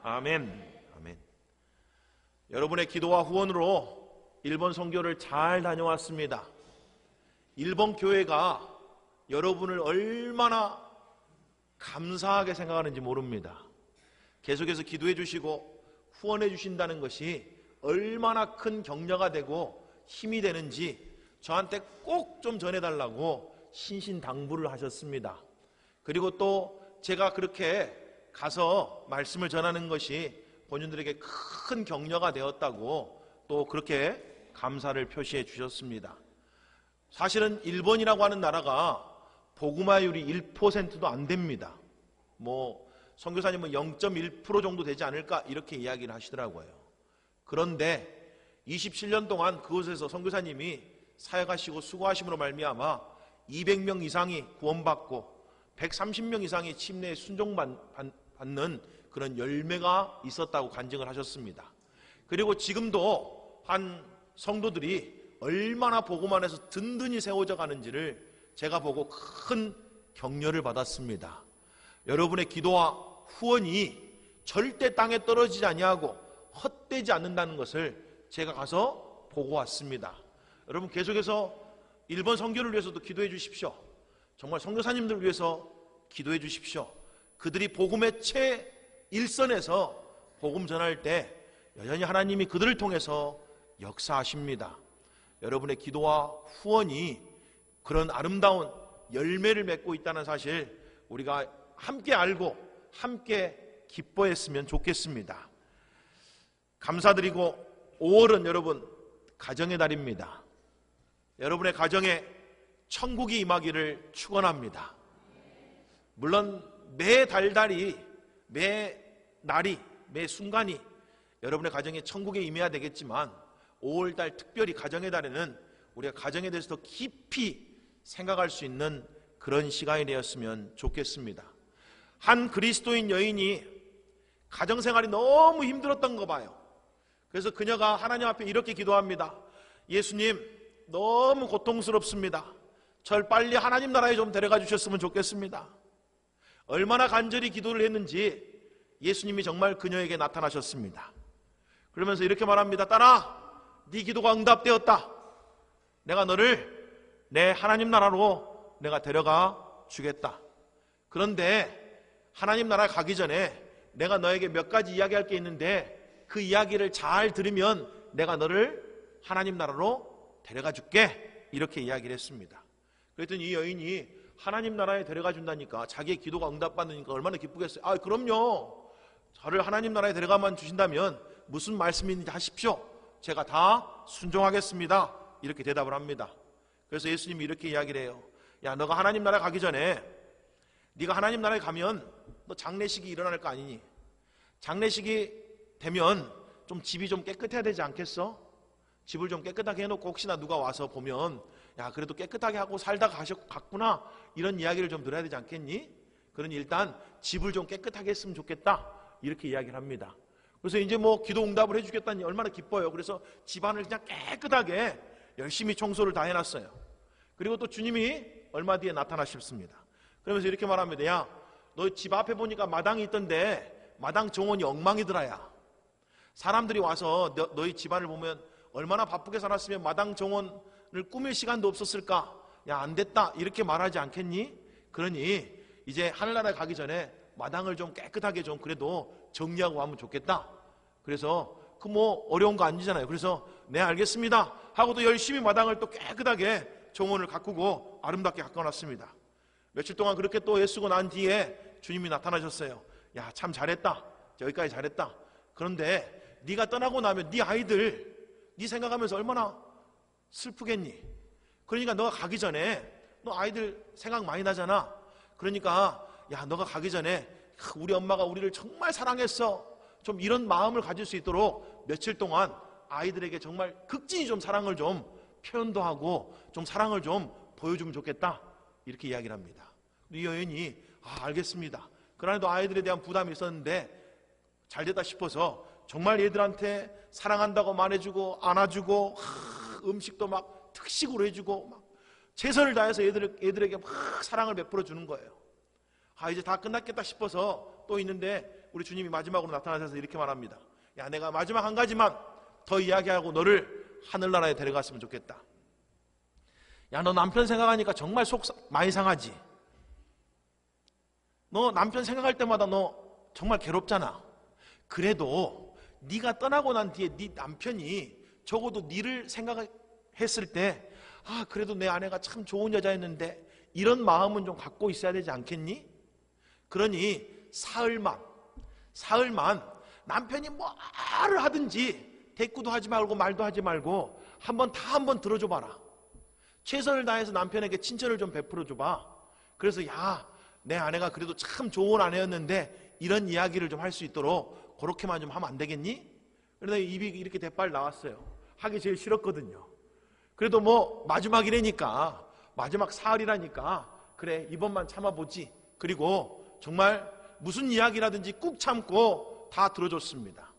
아멘. 아멘. 여러분의 기도와 후원으로 일본 선교를 잘 다녀왔습니다. 일본 교회가 여러분을 얼마나 감사하게 생각하는지 모릅니다. 계속해서 기도해 주시고 후원해 주신다는 것이 얼마나 큰 격려가 되고 힘이 되는지 저한테 꼭 좀 전해달라고 신신당부를 하셨습니다. 그리고 또 제가 그렇게 가서 말씀을 전하는 것이 본인들에게 큰 격려가 되었다고 또 그렇게 감사를 표시해 주셨습니다. 사실은 일본이라고 하는 나라가 복음화율이 1%도 안 됩니다. 선교사님은 0.1% 정도 되지 않을까 이렇게 이야기를 하시더라고요. 그런데 27년 동안 그곳에서 선교사님이 사역하시고 수고하심으로 말미암아 200명 이상이 구원받고 130명 이상이 침례에 순종받는 그런 열매가 있었다고 간증을 하셨습니다. 그리고 지금도 한 성도들이 얼마나 복음 안에서 든든히 세워져 가는지를 제가 보고 큰 격려를 받았습니다. 여러분의 기도와 후원이 절대 땅에 떨어지지 아니하고 헛되지 않는다는 것을 제가 가서 보고 왔습니다. 여러분 계속해서 일본 선교를 위해서도 기도해 주십시오. 정말 선교사님들 위해서 기도해 주십시오. 그들이 복음의 최일선에서 복음 전할 때 여전히 하나님이 그들을 통해서 역사하십니다. 여러분의 기도와 후원이 그런 아름다운 열매를 맺고 있다는 사실 우리가 함께 알고 함께 기뻐했으면 좋겠습니다. 감사드리고 5월은 여러분 가정의 달입니다. 여러분의 가정에 천국이 임하기를 축원합니다. 물론 매 달달이 매 날이 매 순간이 여러분의 가정에 천국에 임해야 되겠지만 5월달 특별히 가정의 달에는 우리가 가정에 대해서 더 깊이 생각할 수 있는 그런 시간이 되었으면 좋겠습니다. 한 그리스도인 여인이 가정생활이 너무 힘들었던 거 봐요. 그래서 그녀가 하나님 앞에 이렇게 기도합니다. 예수님, 너무 고통스럽습니다. 절 빨리 하나님 나라에 좀 데려가 주셨으면 좋겠습니다. 얼마나 간절히 기도를 했는지 예수님이 정말 그녀에게 나타나셨습니다. 그러면서 이렇게 말합니다. 딸아, 네 기도가 응답되었다. 내가 너를 내 하나님 나라로 내가 데려가 주겠다. 그런데 하나님 나라에 가기 전에 내가 너에게 몇 가지 이야기할 게 있는데 그 이야기를 잘 들으면 내가 너를 하나님 나라로 데려가 줄게. 이렇게 이야기를 했습니다. 그랬더니 이 여인이 하나님 나라에 데려가 준다니까 자기의 기도가 응답받으니까 얼마나 기쁘겠어요. 아, 그럼요. 저를 하나님 나라에 데려가만 주신다면 무슨 말씀인지 하십시오. 제가 다 순종하겠습니다. 이렇게 대답을 합니다. 그래서 예수님이 이렇게 이야기를 해요. 야, 너가 하나님 나라에 가기 전에 네가 하나님 나라에 가면 너 장례식이 일어날 거 아니니? 장례식이 되면 좀 집이 좀 깨끗해야 되지 않겠어? 집을 좀 깨끗하게 해놓고 혹시나 누가 와서 보면 야, 그래도 깨끗하게 하고 살다 갔구나 이런 이야기를 좀 들어야 되지 않겠니? 그러니 일단 집을 좀 깨끗하게 했으면 좋겠다 이렇게 이야기를 합니다. 그래서 이제 기도 응답을 해주겠다니 얼마나 기뻐요. 그래서 집안을 그냥 깨끗하게 열심히 청소를 다 해놨어요. 그리고 또 주님이 얼마 뒤에 나타나셨습니다. 그러면서 이렇게 말합니다. 야, 너 집 앞에 보니까 마당이 있던데 마당 정원이 엉망이더라. 야, 사람들이 와서 너희 집안을 보면 얼마나 바쁘게 살았으면 마당 정원을 꾸밀 시간도 없었을까? 야, 안 됐다 이렇게 말하지 않겠니? 그러니 이제 하늘나라에 가기 전에 마당을 좀 깨끗하게 좀 그래도 정리하고 하면 좋겠다. 그래서 그 어려운 거 아니잖아요. 그래서 네, 알겠습니다 하고도 열심히 마당을 또 깨끗하게 정원을 가꾸고 아름답게 가꿔놨습니다. 며칠 동안 그렇게 또 애쓰고 난 뒤에 주님이 나타나셨어요. 야, 참 잘했다. 여기까지 잘했다. 그런데 네가 떠나고 나면 네 아이들 네 생각하면서 얼마나 슬프겠니? 그러니까 너가 가기 전에 너 아이들 생각 많이 나잖아. 그러니까 야, 너가 가기 전에 우리 엄마가 우리를 정말 사랑했어. 좀 이런 마음을 가질 수 있도록 며칠 동안 아이들에게 정말 극진히 좀 사랑을 좀 표현도 하고 좀 사랑을 좀 보여주면 좋겠다. 이렇게 이야기를 합니다. 이 여인이 알겠습니다. 그러나도 아이들에 대한 부담이 있었는데 잘됐다 싶어서 정말 얘들한테 사랑한다고 말해주고 안아주고 음식도 막 특식으로 해주고 막 최선을 다해서 애들에게 막 사랑을 베풀어 주는 거예요. 이제 다 끝났겠다 싶어서 또 있는데 우리 주님이 마지막으로 나타나셔서 이렇게 말합니다. 야, 내가 마지막 한 가지만 더 이야기하고 너를 하늘나라에 데려갔으면 좋겠다. 야, 너 남편 생각하니까 정말 속 많이 상하지? 너 남편 생각할 때마다 너 정말 괴롭잖아. 그래도 네가 떠나고 난 뒤에 네 남편이 적어도 네를 생각했을 때 아, 그래도 내 아내가 참 좋은 여자였는데 이런 마음은 좀 갖고 있어야 되지 않겠니? 그러니 사흘만 남편이 뭐를 하든지 대꾸도 하지 말고 말도 하지 말고 한번 들어줘 봐라. 최선을 다해서 남편에게 친절을 좀 베풀어 줘봐. 그래서 야, 내 아내가 그래도 참 좋은 아내였는데 이런 이야기를 좀 할 수 있도록 그렇게만 좀 하면 안 되겠니? 그러다 입이 이렇게 대빨 나왔어요. 하기 제일 싫었거든요. 그래도 뭐 마지막이라니까, 마지막 사흘이라니까 그래, 이번만 참아보지. 그리고 정말 무슨 이야기라든지 꾹 참고 다 들어줬습니다.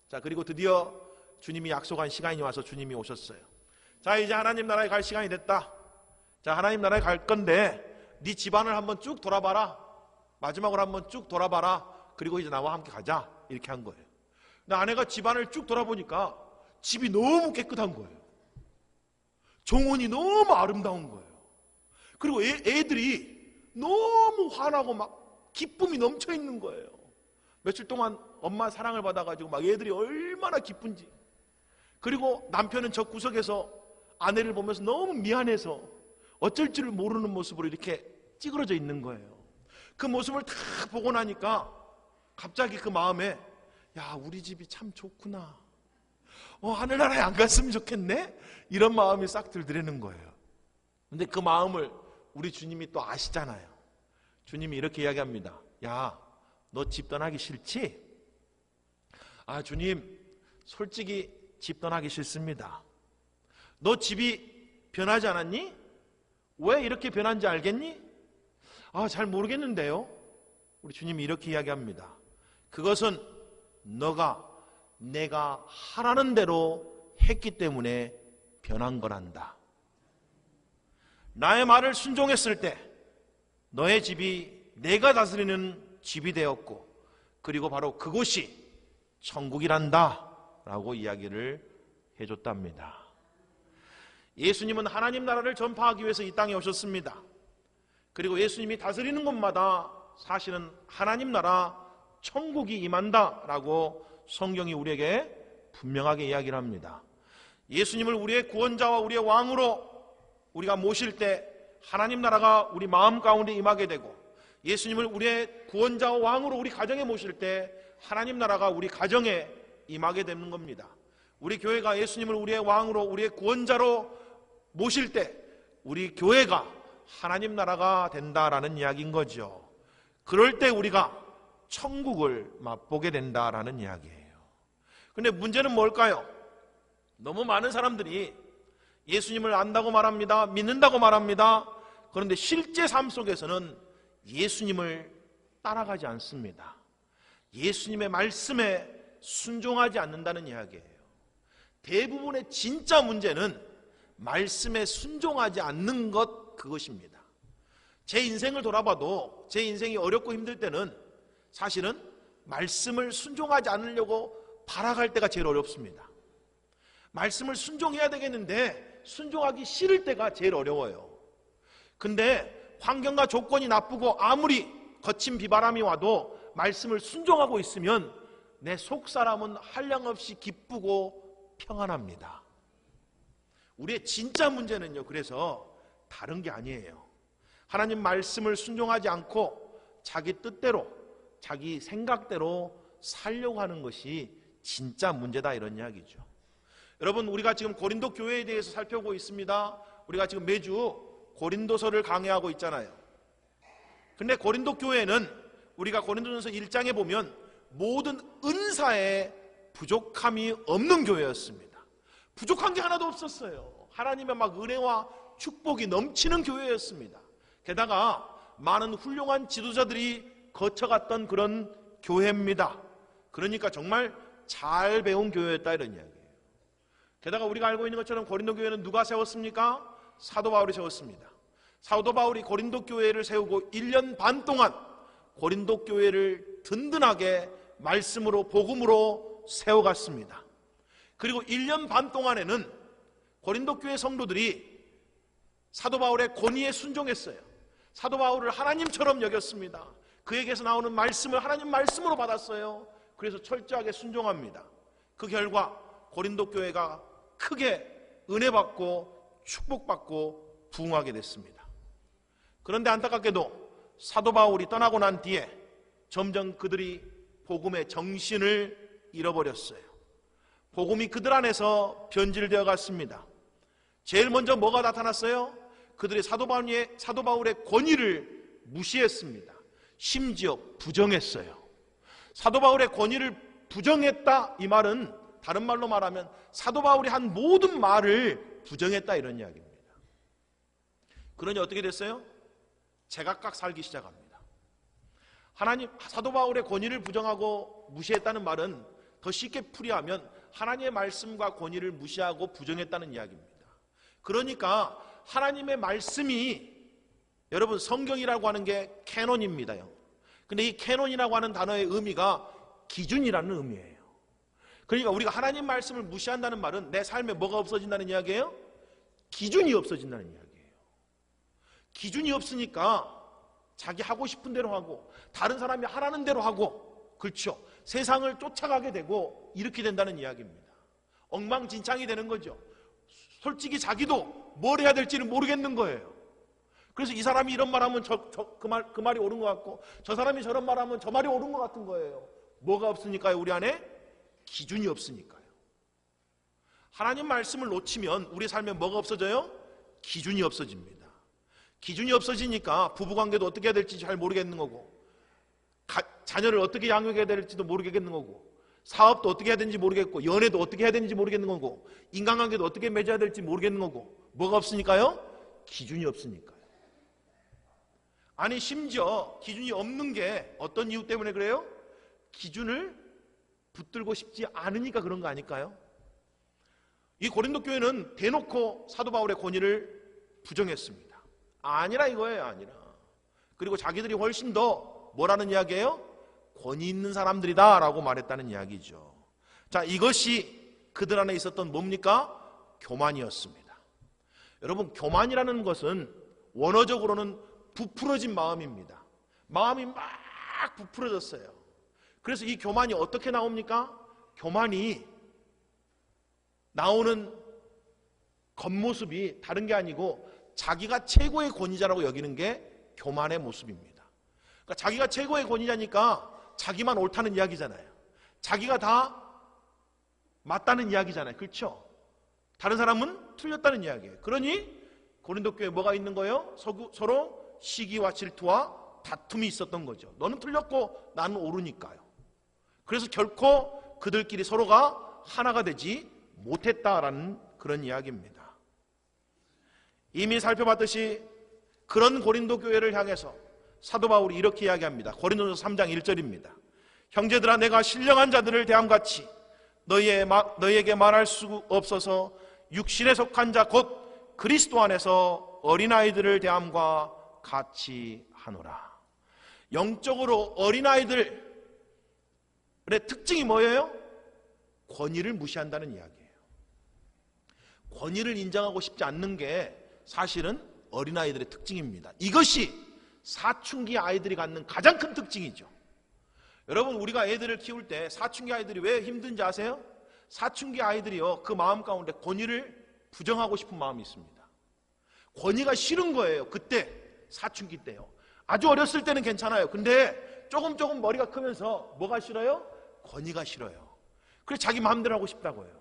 자, 그리고 드디어 주님이 약속한 시간이 와서 주님이 오셨어요. 자, 이제 하나님 나라에 갈 시간이 됐다. 자, 하나님 나라에 갈 건데 네 집안을 한번 쭉 돌아봐라. 마지막으로 한번 쭉 돌아봐라. 그리고 이제 나와 함께 가자. 이렇게 한 거예요. 근데 아내가 집안을 쭉 돌아보니까 집이 너무 깨끗한 거예요. 정원이 너무 아름다운 거예요. 그리고 애들이 너무 환하고 막 기쁨이 넘쳐 있는 거예요. 며칠 동안 엄마 사랑을 받아가지고 막 애들이 얼마나 기쁜지. 그리고 남편은 저 구석에서 아내를 보면서 너무 미안해서 어쩔 줄을 모르는 모습으로 이렇게 찌그러져 있는 거예요. 그 모습을 다 보고 나니까 갑자기 그 마음에 야, 우리 집이 참 좋구나. 하늘나라에 안 갔으면 좋겠네? 이런 마음이 싹 들더라는 거예요. 근데 그 마음을 우리 주님이 또 아시잖아요. 주님이 이렇게 이야기합니다. 야, 너 집 떠나기 싫지? 아, 주님, 솔직히 집 떠나기 싫습니다. 너 집이 변하지 않았니? 왜 이렇게 변한지 알겠니? 아, 잘 모르겠는데요. 우리 주님이 이렇게 이야기합니다. 그것은 내가 하라는 대로 했기 때문에 변한 거란다. 나의 말을 순종했을 때 너의 집이 내가 다스리는 집이 되었고, 그리고 바로 그곳이 천국이란다 라고 이야기를 해줬답니다. 예수님은 하나님 나라를 전파하기 위해서 이 땅에 오셨습니다. 그리고 예수님이 다스리는 곳마다 사실은 하나님 나라 천국이 임한다 라고 성경이 우리에게 분명하게 이야기를 합니다. 예수님을 우리의 구원자와 우리의 왕으로 우리가 모실 때 하나님 나라가 우리 마음 가운데 임하게 되고, 예수님을 우리의 구원자와 왕으로 우리 가정에 모실 때 하나님 나라가 우리 가정에 임하게 되는 겁니다. 우리 교회가 예수님을 우리의 왕으로 우리의 구원자로 모실 때 우리 교회가 하나님 나라가 된다라는 이야기인 거죠. 그럴 때 우리가 천국을 맛보게 된다라는 이야기예요. 근데 문제는 뭘까요? 너무 많은 사람들이 예수님을 안다고 말합니다. 믿는다고 말합니다. 그런데 실제 삶 속에서는 예수님을 따라가지 않습니다. 예수님의 말씀에 순종하지 않는다는 이야기예요. 대부분의 진짜 문제는 말씀에 순종하지 않는 것, 그것입니다. 제 인생을 돌아봐도 제 인생이 어렵고 힘들 때는 사실은 말씀을 순종하지 않으려고 발악할 때가 제일 어렵습니다. 말씀을 순종해야 되겠는데 순종하기 싫을 때가 제일 어려워요. 근데 환경과 조건이 나쁘고 아무리 거친 비바람이 와도 말씀을 순종하고 있으면 내 속사람은 한량없이 기쁘고 평안합니다. 우리의 진짜 문제는요, 그래서 다른 게 아니에요. 하나님 말씀을 순종하지 않고 자기 뜻대로, 자기 생각대로 살려고 하는 것이 진짜 문제다, 이런 이야기죠. 여러분, 우리가 지금 고린도 교회에 대해서 살펴보고 있습니다. 우리가 지금 매주 고린도서를 강의하고 있잖아요. 근데 고린도 교회는 우리가 고린도전서 1장에 보면 모든 은사에 부족함이 없는 교회였습니다. 부족한 게 하나도 없었어요. 하나님의 막 은혜와 축복이 넘치는 교회였습니다. 게다가 많은 훌륭한 지도자들이 거쳐갔던 그런 교회입니다. 그러니까 정말 잘 배운 교회였다, 이런 이야기예요. 게다가 우리가 알고 있는 것처럼 고린도 교회는 누가 세웠습니까? 사도 바울이 세웠습니다. 사도 바울이 고린도 교회를 세우고 1년 반 동안 고린도 교회를 든든하게 말씀으로 복음으로 세워갔습니다. 그리고 1년 반 동안에는 고린도 교회 성도들이 사도 바울의 권위에 순종했어요. 사도 바울을 하나님처럼 여겼습니다. 그에게서 나오는 말씀을 하나님 말씀으로 받았어요. 그래서 철저하게 순종합니다. 그 결과 고린도 교회가 크게 은혜받고 축복받고 부흥하게 됐습니다. 그런데 안타깝게도 사도 바울이 떠나고 난 뒤에 점점 그들이 복음의 정신을 잃어버렸어요. 복음이 그들 안에서 변질되어 갔습니다. 제일 먼저 뭐가 나타났어요? 그들이 사도 바울의 권위를 무시했습니다. 심지어 부정했어요. 사도 바울의 권위를 부정했다, 이 말은 다른 말로 말하면 사도 바울이 한 모든 말을 부정했다, 이런 이야기입니다. 그러니 어떻게 됐어요? 제각각 살기 시작합니다. 사도 바울의 권위를 부정하고 무시했다는 말은 더 쉽게 풀이하면 하나님의 말씀과 권위를 무시하고 부정했다는 이야기입니다. 그러니까 하나님의 말씀이, 여러분 성경이라고 하는 게 캐논입니다. 근데 이 캐논이라고 하는 단어의 의미가 기준이라는 의미예요. 그러니까 우리가 하나님 말씀을 무시한다는 말은 내 삶에 뭐가 없어진다는 이야기예요? 기준이 없어진다는 이야기예요. 기준이 없으니까 자기 하고 싶은 대로 하고 다른 사람이 하라는 대로 하고, 그렇죠, 세상을 쫓아가게 되고 이렇게 된다는 이야기입니다. 엉망진창이 되는 거죠. 솔직히 자기도 뭘 해야 될지는 모르겠는 거예요. 그래서 이 사람이 이런 말하면 그 말이 옳은 것 같고, 저 사람이 저런 말하면 저 말이 옳은 것 같은 거예요. 뭐가 없으니까요? 우리 안에 기준이 없으니까요. 하나님 말씀을 놓치면 우리 삶에 뭐가 없어져요? 기준이 없어집니다. 기준이 없어지니까 부부관계도 어떻게 해야 될지 잘 모르겠는 거고, 자녀를 어떻게 양육해야 될지도 모르겠는 거고, 사업도 어떻게 해야 되는지 모르겠고, 연애도 어떻게 해야 되는지 모르겠는 거고, 인간관계도 어떻게 맺어야 될지 모르겠는 거고. 뭐가 없으니까요? 기준이 없으니까요. 아니 심지어 기준이 없는 게 어떤 이유 때문에 그래요? 기준을 붙들고 싶지 않으니까 그런 거 아닐까요? 이 고린도 교회는 대놓고 사도 바울의 권위를 부정했습니다. 아니라 이거예요, 아니라. 그리고 자기들이 훨씬 더 뭐라는 이야기예요? 권위 있는 사람들이다 라고 말했다는 이야기죠. 자, 이것이 그들 안에 있었던 뭡니까? 교만이었습니다. 여러분, 교만이라는 것은 원어적으로는 부풀어진 마음입니다. 마음이 막 부풀어졌어요. 그래서 이 교만이 어떻게 나옵니까? 교만이 나오는 겉모습이 다른 게 아니고 자기가 최고의 권위자라고 여기는 게 교만의 모습입니다. 그러니까 자기가 최고의 권위자니까 자기만 옳다는 이야기잖아요. 자기가 다 맞다는 이야기잖아요. 그렇죠? 다른 사람은 틀렸다는 이야기예요. 그러니 고린도 교회에 뭐가 있는 거예요? 서로 시기와 질투와 다툼이 있었던 거죠. 너는 틀렸고 나는 옳으니까요. 그래서 결코 그들끼리 서로가 하나가 되지 못했다라는 그런 이야기입니다. 이미 살펴봤듯이 그런 고린도 교회를 향해서 사도 바울이 이렇게 이야기합니다. 고린도전서 3장 1절입니다. 형제들아, 내가 신령한 자들을 대함같이 너희에게 말할 수 없어서 육신에 속한 자 곧 그리스도 안에서 어린아이들을 대함과 같이 하노라. 영적으로 어린아이들의 특징이 뭐예요? 권위를 무시한다는 이야기예요. 권위를 인정하고 싶지 않는 게 사실은 어린아이들의 특징입니다. 이것이 사춘기 아이들이 갖는 가장 큰 특징이죠. 여러분, 우리가 애들을 키울 때 사춘기 아이들이 왜 힘든지 아세요? 사춘기 아이들이요, 그 마음 가운데 권위를 부정하고 싶은 마음이 있습니다. 권위가 싫은 거예요. 그때 사춘기 때요. 아주 어렸을 때는 괜찮아요. 근데 조금 머리가 크면서 뭐가 싫어요? 권위가 싫어요. 그래서 자기 마음대로 하고 싶다고 해요.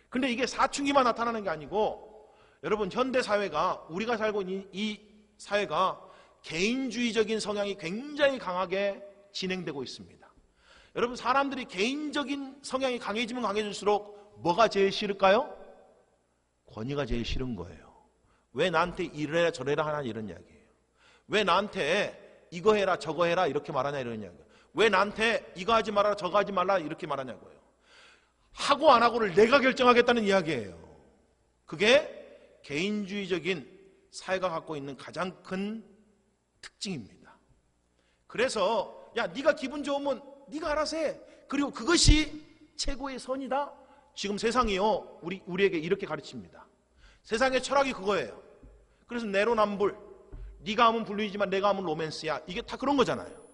근데 이게 사춘기만 나타나는 게 아니고, 여러분, 현대 사회가, 우리가 살고 있는 이 사회가 개인주의적인 성향이 굉장히 강하게 진행되고 있습니다. 여러분, 사람들이 개인적인 성향이 강해지면 강해질수록 뭐가 제일 싫을까요? 권위가 제일 싫은 거예요. 왜 나한테 이래라 저래라 하냐, 이런 이야기예요. 왜 나한테 이거 해라 저거 해라 이렇게 말하냐, 이런 이야기예요. 왜 나한테 이거 하지 말아라 저거 하지 말라 이렇게 말하냐고요. 하고 안 하고를 내가 결정하겠다는 이야기예요. 그게 개인주의적인 사회가 갖고 있는 가장 큰 특징입니다. 그래서 야, 네가 기분 좋으면 네가 알아서 해. 그리고 그것이 최고의 선이다. 지금 세상이요, 우리에게 이렇게 가르칩니다. 세상의 철학이 그거예요. 그래서 내로남불, 네가 하면 불륜이지만 내가 하면 로맨스야. 이게 다 그런 거잖아요.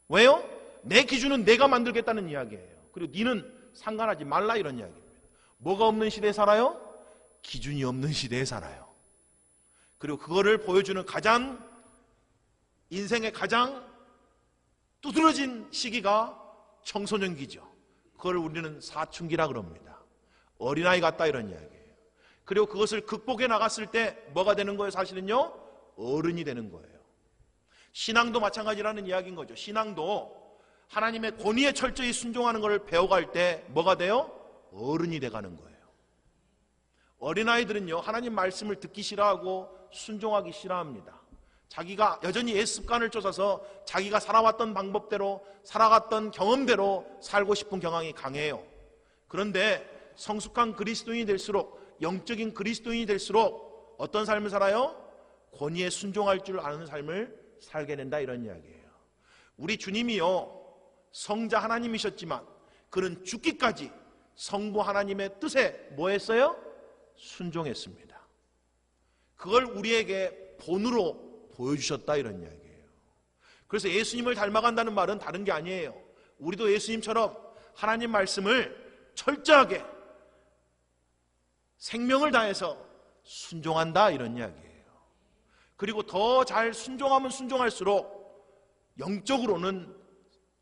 왜요? 내 기준은 내가 만들겠다는 이야기예요. 그리고 니는 상관하지 말라, 이런 이야기입니다. 뭐가 없는 시대에 살아요? 기준이 없는 시대에 살아요. 그리고 그거를 보여주는 인생의 가장 두드러진 시기가 청소년기죠. 그걸 우리는 사춘기라 그럽니다. 어린아이 같다, 이런 이야기예요. 그리고 그것을 극복해 나갔을 때 뭐가 되는 거예요? 사실은요, 어른이 되는 거예요. 신앙도 마찬가지라는 이야기인 거죠. 신앙도 하나님의 권위에 철저히 순종하는 것을 배워갈 때 뭐가 돼요? 어른이 돼가는 거예요. 어린아이들은요, 하나님 말씀을 듣기 싫어하고 순종하기 싫어합니다. 자기가 여전히 옛 습관을 쫓아서 자기가 살아왔던 방법대로, 살아갔던 경험대로 살고 싶은 경향이 강해요. 그런데 성숙한 그리스도인이 될수록, 영적인 그리스도인이 될수록 어떤 삶을 살아요? 권위에 순종할 줄 아는 삶을 살게 된다, 이런 이야기예요. 우리 주님이요, 성자 하나님이셨지만 그는 죽기까지 성부 하나님의 뜻에 뭐 했어요? 순종했습니다. 그걸 우리에게 본으로 보여주셨다, 이런 이야기예요. 그래서 예수님을 닮아간다는 말은 다른 게 아니에요. 우리도 예수님처럼 하나님 말씀을 철저하게 생명을 다해서 순종한다, 이런 이야기예요. 그리고 더 잘 순종하면 순종할수록 영적으로는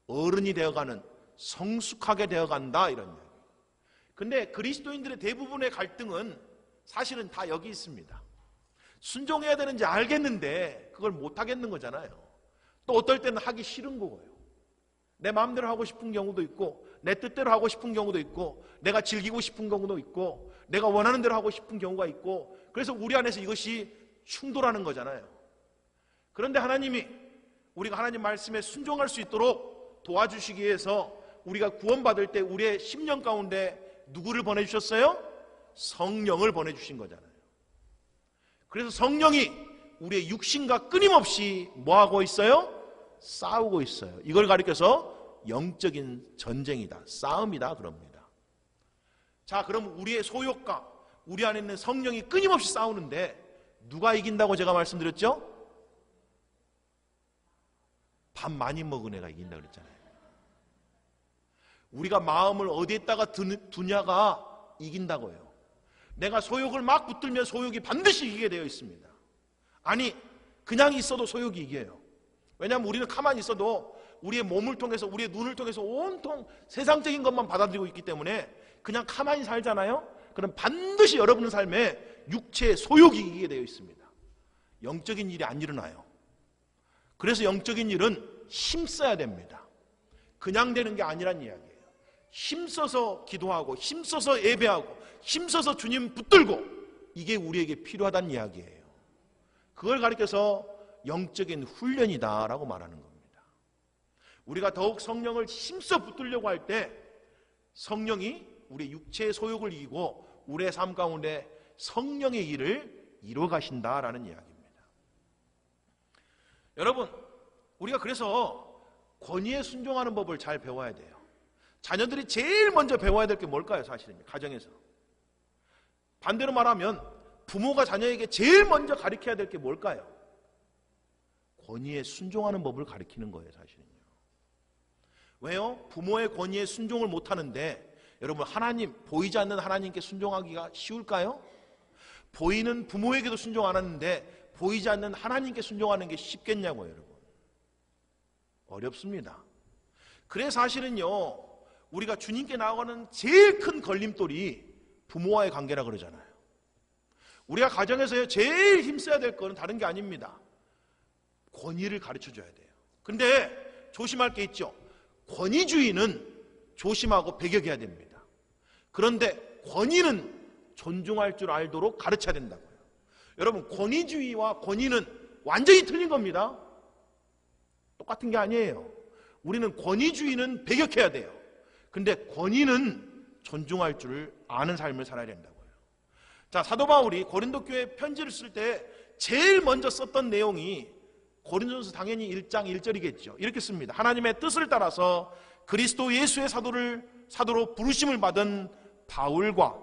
어른이 되어가는, 성숙하게 되어간다, 이런 이야기. 근데 그리스도인들의 대부분의 갈등은 사실은 다 여기 있습니다. 순종해야 되는지 알겠는데 그걸 못하겠는 거잖아요. 또 어떨 때는 하기 싫은 거예요. 내 마음대로 하고 싶은 경우도 있고, 내 뜻대로 하고 싶은 경우도 있고, 내가 즐기고 싶은 경우도 있고, 내가 원하는 대로 하고 싶은 경우가 있고, 그래서 우리 안에서 이것이 충돌하는 거잖아요. 그런데 하나님이 우리가 하나님 말씀에 순종할 수 있도록 도와주시기 위해서 우리가 구원받을 때 우리의 심령 가운데 누구를 보내주셨어요? 성령을 보내주신 거잖아요. 그래서 성령이 우리의 육신과 끊임없이 뭐하고 있어요? 싸우고 있어요. 이걸 가리켜서 영적인 전쟁이다, 싸움이다 그럽니다. 자, 그럼 우리의 소욕과 우리 안에 있는 성령이 끊임없이 싸우는데 누가 이긴다고 제가 말씀드렸죠? 밥 많이 먹은 애가 이긴다고 그랬잖아요. 우리가 마음을 어디에다가 두냐가 이긴다고요. 내가 소욕을 막 붙들면 소욕이 반드시 이기게 되어 있습니다. 아니, 그냥 있어도 소욕이 이겨요. 왜냐하면 우리는 가만히 있어도 우리의 몸을 통해서, 우리의 눈을 통해서 온통 세상적인 것만 받아들이고 있기 때문에 그냥 가만히 살잖아요. 그럼 반드시 여러분의 삶에 육체의 소욕이 이기게 되어 있습니다. 영적인 일이 안 일어나요. 그래서 영적인 일은 힘써야 됩니다. 그냥 되는 게 아니란 이야기예요. 힘써서 기도하고, 힘써서 예배하고, 힘써서 주님 붙들고, 이게 우리에게 필요하다는 이야기예요. 그걸 가리켜서 영적인 훈련이다라고 말하는 겁니다. 우리가 더욱 성령을 힘써 붙들려고 할 때 성령이 우리 육체의 소욕을 이기고 우리의 삶 가운데 성령의 일을 이루어 가신다라는 이야기입니다. 여러분, 우리가 그래서 권위에 순종하는 법을 잘 배워야 돼요. 자녀들이 제일 먼저 배워야 될 게 뭘까요? 사실은 가정에서. 반대로 말하면 부모가 자녀에게 제일 먼저 가르쳐야 될 게 뭘까요? 권위에 순종하는 법을 가르치는 거예요, 사실은요. 왜요? 부모의 권위에 순종을 못하는데 여러분, 하나님, 보이지 않는 하나님께 순종하기가 쉬울까요? 보이는 부모에게도 순종 안 하는데 보이지 않는 하나님께 순종하는 게 쉽겠냐고요, 여러분. 어렵습니다. 그래서 사실은요, 우리가 주님께 나아가는 제일 큰 걸림돌이 부모와의 관계라 그러잖아요. 우리가 가정에서 제일 힘써야 될 거는 다른 게 아닙니다. 권위를 가르쳐줘야 돼요. 근데 조심할 게 있죠. 권위주의는 조심하고 배격해야 됩니다. 그런데 권위는 존중할 줄 알도록 가르쳐야 된다고요. 여러분, 권위주의와 권위는 완전히 틀린 겁니다. 똑같은 게 아니에요. 우리는 권위주의는 배격해야 돼요. 근데 권위는 존중할 줄 아는 삶을 살아야 된다고요. 자, 사도 바울이 고린도 교회 편지를 쓸 때 제일 먼저 썼던 내용이 고린도전서 당연히 1장 1절이겠죠. 이렇게 씁니다. 하나님의 뜻을 따라서 그리스도 예수의 사도로 부르심을 받은 바울과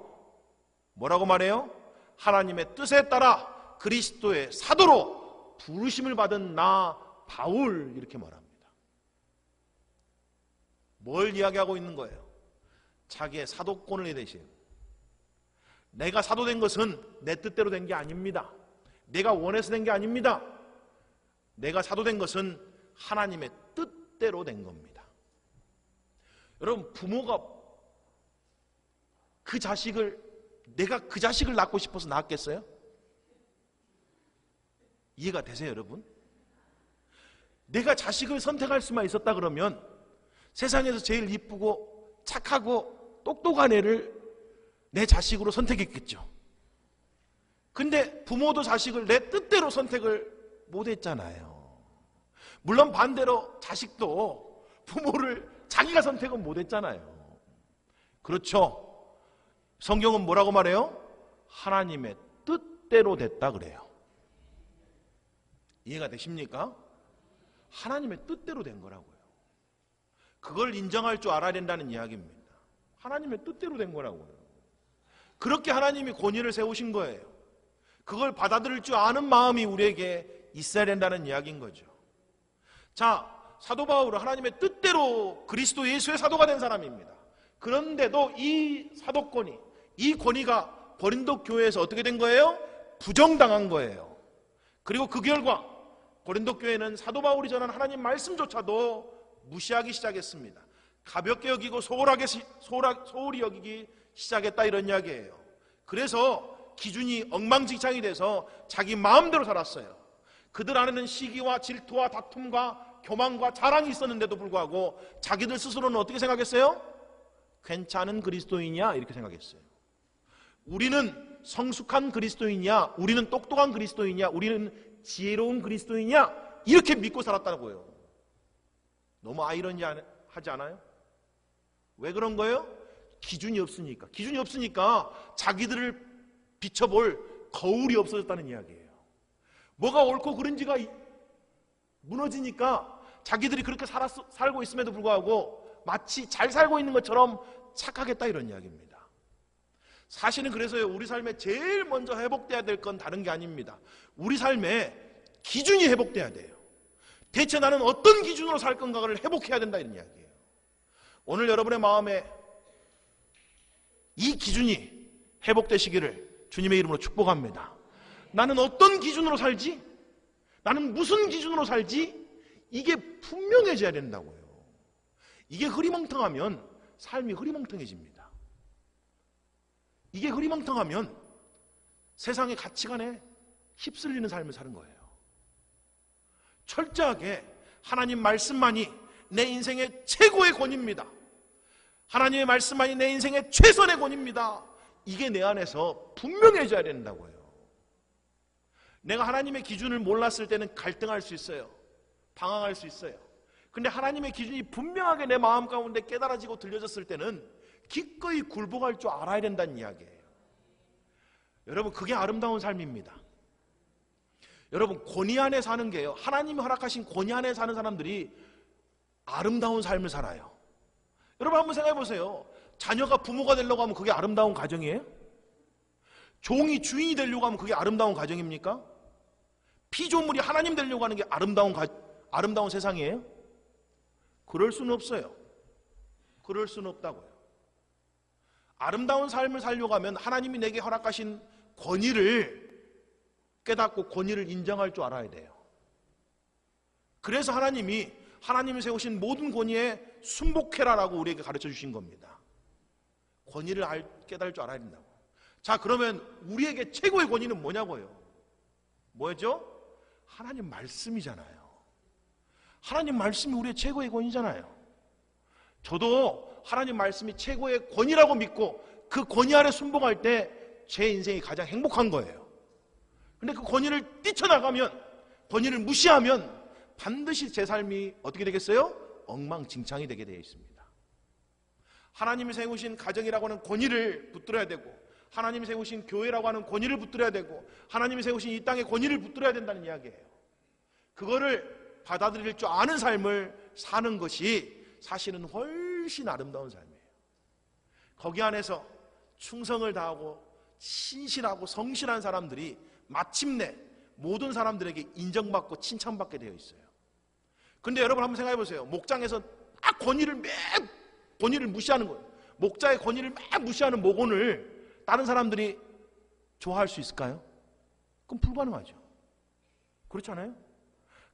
뭐라고 말해요? 하나님의 뜻에 따라 그리스도의 사도로 부르심을 받은 나 바울, 이렇게 말합니다. 뭘 이야기하고 있는 거예요? 자기의 사도권을 대신 내가 사도된 것은 내 뜻대로 된 게 아닙니다. 내가 원해서 된 게 아닙니다. 내가 사도된 것은 하나님의 뜻대로 된 겁니다. 여러분, 부모가 내가 그 자식을 낳고 싶어서 낳았겠어요? 이해가 되세요, 여러분? 내가 자식을 선택할 수만 있었다 그러면 세상에서 제일 이쁘고 착하고 똑똑한 애를 내 자식으로 선택했겠죠. 근데 부모도 자식을 내 뜻대로 선택을 못했잖아요. 물론 반대로 자식도 부모를 자기가 선택은 못했잖아요. 그렇죠? 성경은 뭐라고 말해요? 하나님의 뜻대로 됐다 그래요. 이해가 되십니까? 하나님의 뜻대로 된 거라고요. 그걸 인정할 줄 알아야 된다는 이야기입니다. 하나님의 뜻대로 된 거라고요. 그렇게 하나님이 권위를 세우신 거예요. 그걸 받아들일 줄 아는 마음이 우리에게 있어야 된다는 이야기인 거죠. 자, 사도 바울은 하나님의 뜻대로 그리스도 예수의 사도가 된 사람입니다. 그런데도 이 사도권이, 이 권위가 고린도 교회에서 어떻게 된 거예요? 부정당한 거예요. 그리고 그 결과 고린도 교회는 사도 바울이 전한 하나님 말씀조차도 무시하기 시작했습니다. 가볍게 여기고 소홀히 여기기 시작했다, 이런 이야기예요. 그래서 기준이 엉망진창이 돼서 자기 마음대로 살았어요. 그들 안에는 시기와 질투와 다툼과 교만과 자랑이 있었는데도 불구하고 자기들 스스로는 어떻게 생각했어요? 괜찮은 그리스도인이야, 이렇게 생각했어요. 우리는 성숙한 그리스도인이야, 우리는 똑똑한 그리스도인이야, 우리는 지혜로운 그리스도인이야, 이렇게 믿고 살았다고요. 너무 아이러니하지 않아요? 왜 그런 거예요? 기준이 없으니까. 기준이 없으니까 자기들을 비춰볼 거울이 없어졌다는 이야기예요. 뭐가 옳고 그른지가 무너지니까 자기들이 그렇게 살고 있음에도 불구하고 마치 잘 살고 있는 것처럼 착하겠다, 이런 이야기입니다. 사실은 그래서요, 우리 삶에 제일 먼저 회복돼야 될 건 다른 게 아닙니다. 우리 삶에 기준이 회복돼야 돼요. 대체 나는 어떤 기준으로 살 건가를 회복해야 된다, 이런 이야기예요. 오늘 여러분의 마음에 이 기준이 회복되시기를 주님의 이름으로 축복합니다. 나는 어떤 기준으로 살지? 나는 무슨 기준으로 살지? 이게 분명해져야 된다고요. 이게 흐리멍텅하면 삶이 흐리멍텅해집니다. 이게 흐리멍텅하면 세상의 가치관에 휩쓸리는 삶을 사는 거예요. 철저하게 하나님 말씀만이 내 인생의 최고의 권위입니다. 하나님의 말씀만이 내 인생의 최선의 권위입니다. 이게 내 안에서 분명해져야 된다고요. 내가 하나님의 기준을 몰랐을 때는 갈등할 수 있어요. 방황할 수 있어요. 근데 하나님의 기준이 분명하게 내 마음 가운데 깨달아지고 들려졌을 때는 기꺼이 굴복할 줄 알아야 된다는 이야기예요. 여러분, 그게 아름다운 삶입니다. 여러분, 권위 안에 사는 게요, 하나님이 허락하신 권위 안에 사는 사람들이 아름다운 삶을 살아요. 여러분, 한번 생각해 보세요. 자녀가 부모가 되려고 하면 그게 아름다운 가정이에요? 종이 주인이 되려고 하면 그게 아름다운 가정입니까? 피조물이 하나님 되려고 하는 게 아름다운 세상이에요? 그럴 수는 없어요. 그럴 수는 없다고요. 아름다운 삶을 살려고 하면 하나님이 내게 허락하신 권위를 깨닫고 권위를 인정할 줄 알아야 돼요. 그래서 하나님이 세우신 모든 권위에 순복해라라고 우리에게 가르쳐 주신 겁니다. 권위를 깨달을 줄 알아야 된다고. 자, 그러면 우리에게 최고의 권위는 뭐냐고요? 뭐죠? 하나님 말씀이잖아요. 하나님 말씀이 우리의 최고의 권위잖아요. 저도 하나님 말씀이 최고의 권위라고 믿고 그 권위 아래 순복할 때 제 인생이 가장 행복한 거예요. 근데 그 권위를 뛰쳐나가면, 권위를 무시하면 반드시 제 삶이 어떻게 되겠어요? 엉망진창이 되게 되어 있습니다. 하나님이 세우신 가정이라고 하는 권위를 붙들어야 되고, 하나님이 세우신 교회라고 하는 권위를 붙들어야 되고, 하나님이 세우신 이 땅의 권위를 붙들어야 된다는 이야기예요. 그거를 받아들일 줄 아는 삶을 사는 것이 사실은 훨씬 아름다운 삶이에요. 거기 안에서 충성을 다하고 신실하고 성실한 사람들이 마침내 모든 사람들에게 인정받고 칭찬받게 되어 있어요. 그런데 여러분 한번 생각해 보세요. 목장에서 막 권위를 무시하는 거예요. 목자의 권위를 막 무시하는 목원을 다른 사람들이 좋아할 수 있을까요? 그럼 불가능하죠. 그렇지 않아요?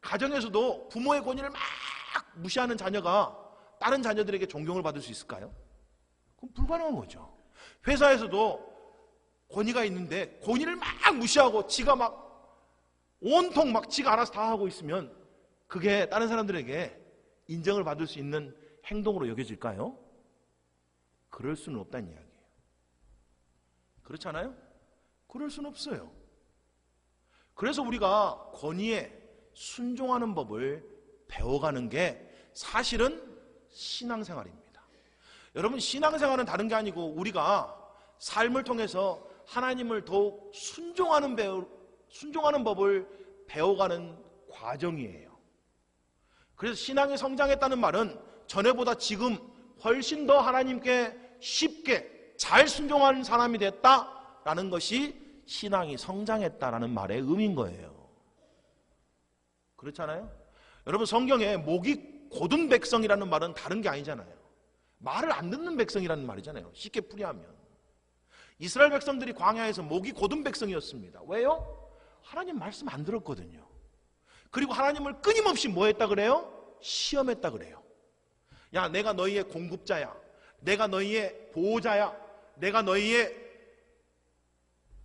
가정에서도 부모의 권위를 막 무시하는 자녀가 다른 자녀들에게 존경을 받을 수 있을까요? 그럼 불가능한 거죠. 회사에서도 권위가 있는데 권위를 막 무시하고 지가 막 온통 막 지가 알아서 다 하고 있으면 그게 다른 사람들에게 인정을 받을 수 있는 행동으로 여겨질까요? 그럴 수는 없다는 이야기예요. 그렇지 않아요? 그럴 수는 없어요. 그래서 우리가 권위에 순종하는 법을 배워가는 게 사실은 신앙생활입니다. 여러분, 신앙생활은 다른 게 아니고 우리가 삶을 통해서 하나님을 더욱 순종하는 법을 배워가는 과정이에요. 그래서 신앙이 성장했다는 말은 전에보다 지금 훨씬 더 하나님께 쉽게 잘 순종하는 사람이 됐다라는 것이 신앙이 성장했다라는 말의 의미인 거예요. 그렇잖아요? 여러분, 성경에 목이 곧은 백성이라는 말은 다른 게 아니잖아요. 말을 안 듣는 백성이라는 말이잖아요. 쉽게 풀이하면 이스라엘 백성들이 광야에서 목이 곧은 백성이었습니다. 왜요? 하나님 말씀 안 들었거든요. 그리고 하나님을 끊임없이 뭐 했다 그래요? 시험했다 그래요. 야, 내가 너희의 공급자야, 내가 너희의 보호자야, 내가 너희의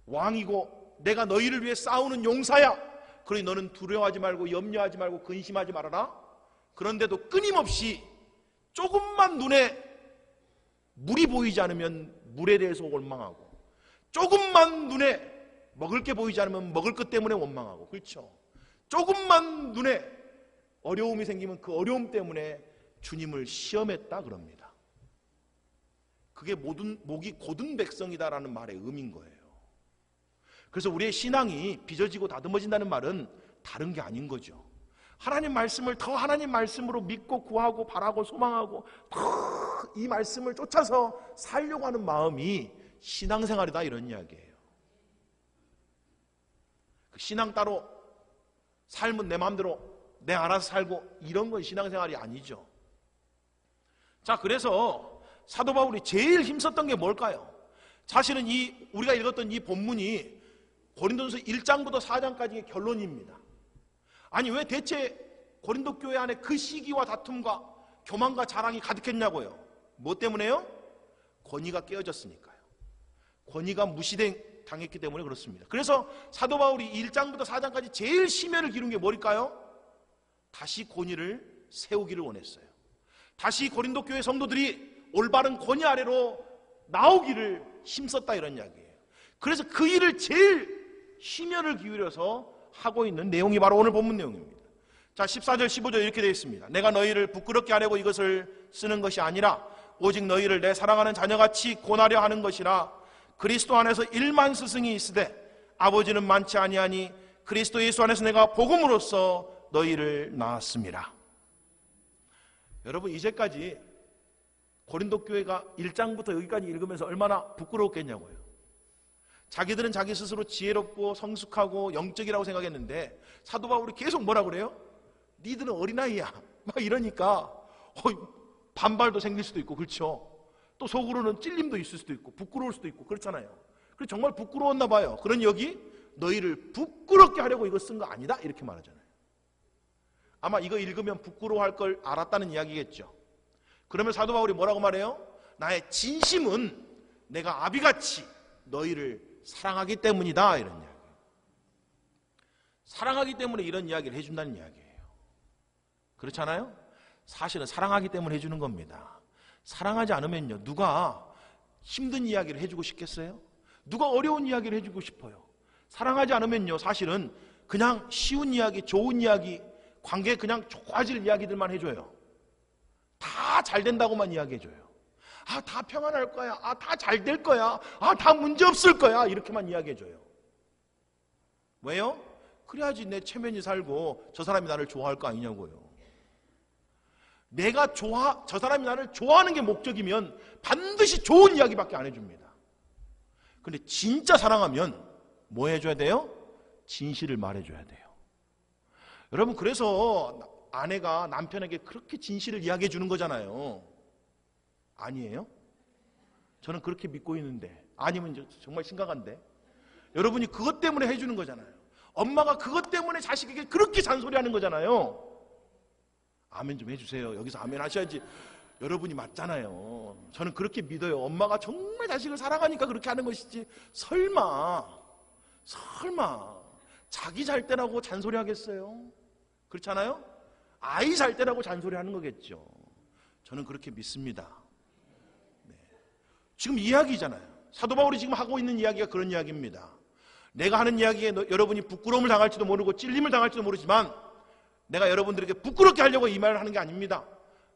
왕이고 내가 너희를 위해 싸우는 용사야. 그러니 너는 두려워하지 말고 염려하지 말고 근심하지 말아라. 그런데도 끊임없이 조금만 눈에 물이 보이지 않으면 물에 대해서 원망하고, 조금만 눈에 먹을 게 보이지 않으면 먹을 것 때문에 원망하고, 그렇죠? 조금만 눈에 어려움이 생기면 그 어려움 때문에 주님을 시험했다 그럽니다. 그게 목이 곧은 백성이다라는 말의 의미인 거예요. 그래서 우리의 신앙이 빚어지고 다듬어진다는 말은 다른 게 아닌 거죠. 하나님 말씀을 더 하나님 말씀으로 믿고 구하고 바라고 소망하고 더 이 말씀을 쫓아서 살려고 하는 마음이 신앙생활이다, 이런 이야기예요. 신앙 따로 삶은 내 마음대로 내 알아서 살고 이런 건 신앙생활이 아니죠. 자, 그래서 사도 바울이 제일 힘썼던 게 뭘까요? 사실은 우리가 읽었던 이 본문이 고린도전서 1장부터 4장까지의 결론입니다. 아니, 왜 대체 고린도 교회 안에 그 시기와 다툼과 교만과 자랑이 가득했냐고요? 뭐 때문에요? 권위가 깨어졌으니까요. 권위가 무시당했기 때문에 그렇습니다. 그래서 사도 바울이 1장부터 4장까지 제일 심혈을 기른 게 뭘까요? 다시 권위를 세우기를 원했어요. 다시 고린도 교회 성도들이 올바른 권위 아래로 나오기를 힘썼다, 이런 이야기예요. 그래서 그 일을 제일 심혈을 기울여서 하고 있는 내용이 바로 오늘 본문 내용입니다. 자, 14절 15절 이렇게 되어 있습니다. 내가 너희를 부끄럽게 하려고 이것을 쓰는 것이 아니라 오직 너희를 내 사랑하는 자녀같이 권하려 하는 것이라. 그리스도 안에서 1만 스승이 있으되 아버지는 많지 아니하니 그리스도 예수 안에서 내가 복음으로써 너희를 낳았습니다. 여러분, 이제까지 고린도 교회가 1장부터 여기까지 읽으면서 얼마나 부끄러웠겠냐고요. 자기들은 자기 스스로 지혜롭고 성숙하고 영적이라고 생각했는데 사도 바울이 계속 뭐라 그래요? 니들은 어린아이야 막 이러니까 반발도 생길 수도 있고, 그렇죠? 또 속으로는 찔림도 있을 수도 있고 부끄러울 수도 있고, 그렇잖아요. 그래서 정말 부끄러웠나 봐요. 그러니 여기 너희를 부끄럽게 하려고 이거 쓴 거 아니다 이렇게 말하잖아요. 아마 이거 읽으면 부끄러워할 걸 알았다는 이야기겠죠. 그러면 사도 바울이 뭐라고 말해요? 나의 진심은 내가 아비같이 너희를 사랑하기 때문이다, 이런 이야기. 사랑하기 때문에 이런 이야기를 해준다는 이야기예요. 그렇잖아요? 사실은 사랑하기 때문에 해주는 겁니다. 사랑하지 않으면요, 누가 힘든 이야기를 해주고 싶겠어요? 누가 어려운 이야기를 해주고 싶어요? 사랑하지 않으면요, 사실은 그냥 쉬운 이야기, 좋은 이야기, 관계에 그냥 좋아질 이야기들만 해줘요. 다 잘 된다고만 이야기해줘요. 아, 다 평안할 거야. 아, 다 잘 될 거야. 아, 다 문제 없을 거야. 이렇게만 이야기해줘요. 왜요? 그래야지 내 체면이 살고 저 사람이 나를 좋아할 거 아니냐고요. 내가 저 사람이 나를 좋아하는 게 목적이면 반드시 좋은 이야기밖에 안 해줍니다. 근데 진짜 사랑하면 뭐 해줘야 돼요? 진실을 말해줘야 돼요. 여러분, 그래서 아내가 남편에게 그렇게 진실을 이야기해 주는 거잖아요. 아니에요? 저는 그렇게 믿고 있는데, 아니면 정말 심각한데, 여러분이 그것 때문에 해주는 거잖아요. 엄마가 그것 때문에 자식에게 그렇게 잔소리하는 거잖아요. 아멘 좀 해주세요. 여기서 아멘 하셔야지. 여러분이 맞잖아요. 저는 그렇게 믿어요. 엄마가 정말 자식을 사랑하니까 그렇게 하는 것이지, 설마 자기 잘 때라고 잔소리 하겠어요? 그렇잖아요? 아이 잘 때라고 잔소리 하는 거겠죠. 저는 그렇게 믿습니다. 네. 지금 이야기잖아요. 사도 바울이 지금 하고 있는 이야기가 그런 이야기입니다. 내가 하는 이야기에 여러분이 부끄러움을 당할지도 모르고 찔림을 당할지도 모르지만, 내가 여러분들에게 부끄럽게 하려고 이 말을 하는 게 아닙니다.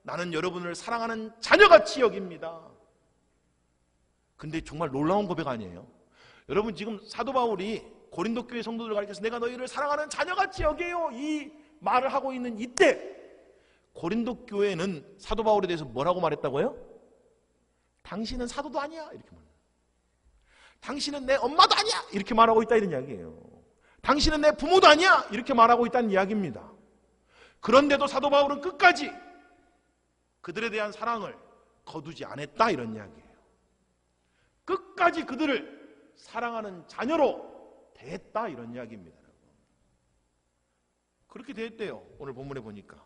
나는 여러분을 사랑하는 자녀같이 여깁니다. 근데 정말 놀라운 고백 아니에요? 여러분, 지금 사도 바울이 고린도 교회 성도들을 가리켜서 내가 너희를 사랑하는 자녀같이 여겨요, 이 말을 하고 있는 이때, 고린도 교회는 사도 바울에 대해서 뭐라고 말했다고요? 당신은 사도도 아니야, 이렇게 말해요. 당신은 내 엄마도 아니야, 이렇게 말하고 있다, 이런 이야기예요. 당신은 내 부모도 아니야, 이렇게 말하고 있다는 이야기입니다. 그런데도 사도 바울은 끝까지 그들에 대한 사랑을 거두지 않았다, 이런 이야기예요. 끝까지 그들을 사랑하는 자녀로 대했다, 이런 이야기입니다. 그렇게 대했대요. 오늘 본문에 보니까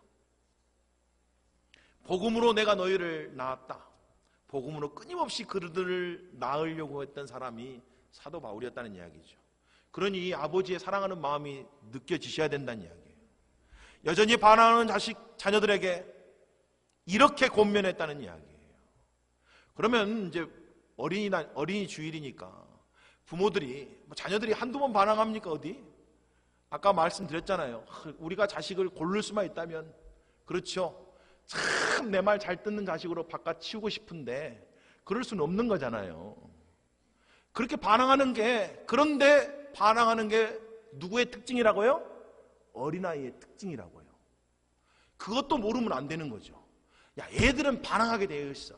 복음으로 내가 너희를 낳았다. 복음으로 끊임없이 그들을 낳으려고 했던 사람이 사도 바울이었다는 이야기죠. 그러니 아버지의 사랑하는 마음이 느껴지셔야 된다는 이야기예요. 여전히 반항하는 자녀들에게 이렇게 권면했다는 이야기예요. 그러면 이제 어린이 주일이니까 부모들이, 자녀들이 한두 번 반항합니까, 어디? 아까 말씀드렸잖아요. 우리가 자식을 고를 수만 있다면, 그렇죠, 참 내 말 잘 듣는 자식으로 바깥 치우고 싶은데 그럴 수는 없는 거잖아요. 그렇게 반항하는 게, 그런데 반항하는 게 누구의 특징이라고요? 어린아이의 특징이라고요. 그것도 모르면 안 되는 거죠. 야, 얘들은 반항하게 되어 있어.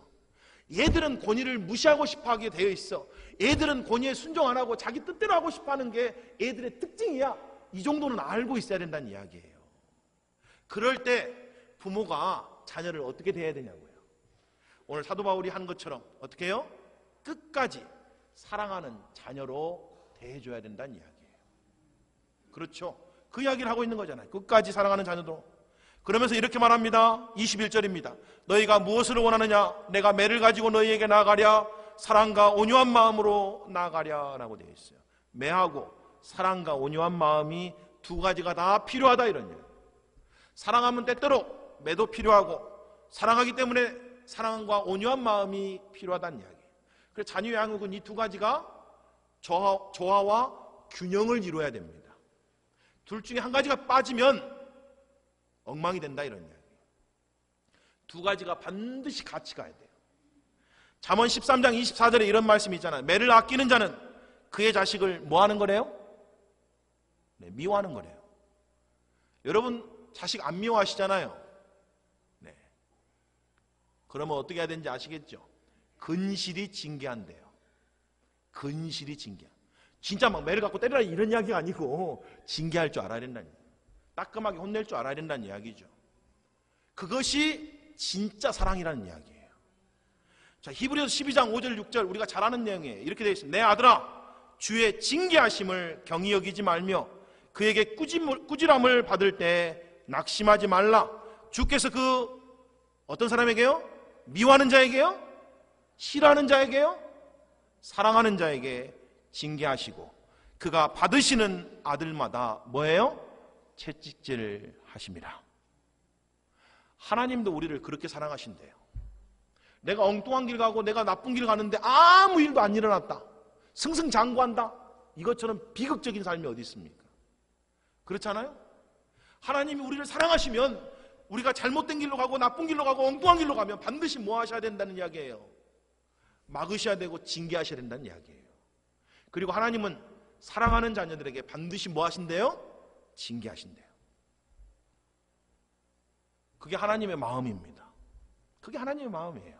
얘들은 권위를 무시하고 싶어하게 되어 있어. 얘들은 권위에 순종 안 하고 자기 뜻대로 하고 싶어하는 게 얘들의 특징이야. 이 정도는 알고 있어야 된다는 이야기예요. 그럴 때 부모가 자녀를 어떻게 대해야 되냐고요. 오늘 사도 바울이 한 것처럼 어떻게 해요? 끝까지 사랑하는 자녀로 대해줘야 된다는 이야기예요. 그렇죠? 그 이야기를 하고 있는 거잖아요. 끝까지 사랑하는 자녀도. 그러면서 이렇게 말합니다. 21절입니다. 너희가 무엇을 원하느냐? 내가 매를 가지고 너희에게 나아가랴. 사랑과 온유한 마음으로 나아가랴 라고 되어 있어요. 매하고 사랑과 온유한 마음이 두 가지가 다 필요하다, 이런 얘기예요. 사랑하면 때때로 매도 필요하고, 사랑하기 때문에 사랑과 온유한 마음이 필요하다는 이야기예요. 그래서 자녀의 양육은 이 두 가지가 조화와 균형을 이루어야 됩니다. 둘 중에 한 가지가 빠지면 엉망이 된다, 이런 이야기예요. 두 가지가 반드시 같이 가야 돼요. 잠언 13장 24절에 이런 말씀이 있잖아요. 매를 아끼는 자는 그의 자식을 뭐 하는 거래요? 네, 미워하는 거래요. 여러분 자식 안 미워하시잖아요. 네. 그러면 어떻게 해야 되는지 아시겠죠? 근실이 징계한대요. 근실이 징계. 진짜 막 매를 갖고 때리라 이런 이야기가 아니고 징계할 줄 알아야 된다는 이야기예요. 따끔하게 혼낼 줄 알아야 된다는 이야기죠. 그것이 진짜 사랑이라는 이야기예요. 자, 히브리서 12장 5절 6절 우리가 잘 아는 내용이에요. 이렇게 되어 있습니다. 내 아들아, 주의 징계하심을 경히 여기지 말며 그에게 꾸지람을 받을 때 낙심하지 말라. 주께서 그 어떤 사람에게요? 미워하는 자에게요? 싫어하는 자에게요? 사랑하는 자에게 징계하시고 그가 받으시는 아들마다 뭐예요? 채찍질 하심이라. 하나님도 우리를 그렇게 사랑하신대요. 내가 엉뚱한 길 가고 내가 나쁜 길 가는데 아무 일도 안 일어났다, 승승장구한다, 이것처럼 비극적인 삶이 어디 있습니까? 그렇잖아요? 하나님이 우리를 사랑하시면 우리가 잘못된 길로 가고 나쁜 길로 가고 엉뚱한 길로 가면 반드시 뭐 하셔야 된다는 이야기예요? 막으셔야 되고 징계하셔야 된다는 이야기예요. 그리고 하나님은 사랑하는 자녀들에게 반드시 뭐 하신대요? 징계하신대요. 그게 하나님의 마음입니다. 그게 하나님의 마음이에요.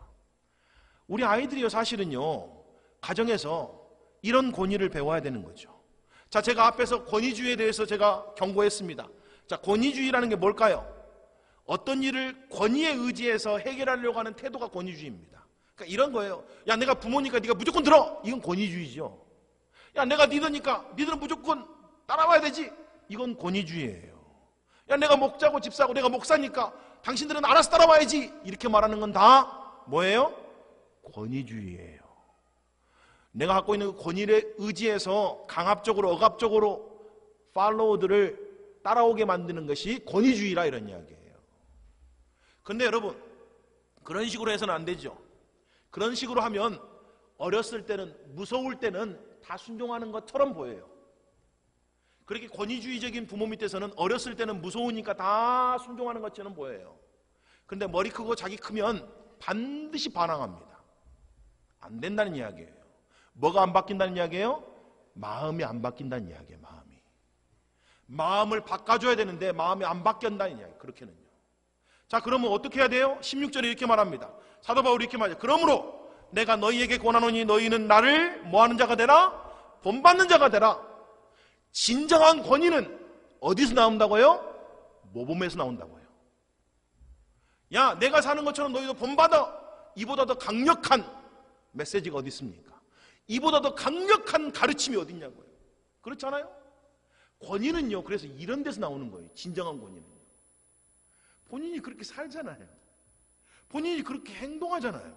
우리 아이들이요, 사실은요, 가정에서 이런 권위를 배워야 되는 거죠. 자, 제가 앞에서 권위주의에 대해서 제가 경고했습니다. 자, 권위주의라는 게 뭘까요? 어떤 일을 권위에 의지해서 해결하려고 하는 태도가 권위주의입니다. 그러니까 이런 거예요. 야, 내가 부모니까 네가 무조건 들어. 이건 권위주의죠. 야, 내가 리더니까 니들은 무조건 따라와야 되지. 이건 권위주의예요. 야, 내가 목자고 집사고 내가 목사니까 당신들은 알아서 따라와야지. 이렇게 말하는 건 다 뭐예요? 권위주의예요. 내가 갖고 있는 그 권위에 의지해서 강압적으로 억압적으로 팔로워들을 따라오게 만드는 것이 권위주의라 이런 이야기예요. 그런데 여러분, 그런 식으로 해서는 안 되죠. 그런 식으로 하면 어렸을 때는, 무서울 때는 다 순종하는 것처럼 보여요. 그렇게 권위주의적인 부모 밑에서는 어렸을 때는 무서우니까 다 순종하는 것처럼 보여요. 그런데 머리 크고 자기 크면 반드시 반항합니다. 안 된다는 이야기예요. 뭐가 안 바뀐다는 이야기예요? 마음이 안 바뀐다는 이야기예요. 마음을 바꿔줘야 되는데 마음이 안 바뀐다는 이야기예요. 그렇게는요. 자, 그러면 어떻게 해야 돼요? 16절에 이렇게 말합니다. 사도 바울이 이렇게 말해요. 그러므로 내가 너희에게 권하노니 너희는 나를 뭐하는 자가 되라? 본받는 자가 되라. 진정한 권위는 어디서 나온다고요? 모범에서 나온다고요. 야, 내가 사는 것처럼 너희도 본받아. 이보다 더 강력한 메시지가 어디 있습니까? 이보다 더 강력한 가르침이 어디 있냐고요. 그렇잖아요? 권위는요, 그래서 이런 데서 나오는 거예요. 진정한 권위는요. 본인이 그렇게 살잖아요. 본인이 그렇게 행동하잖아요.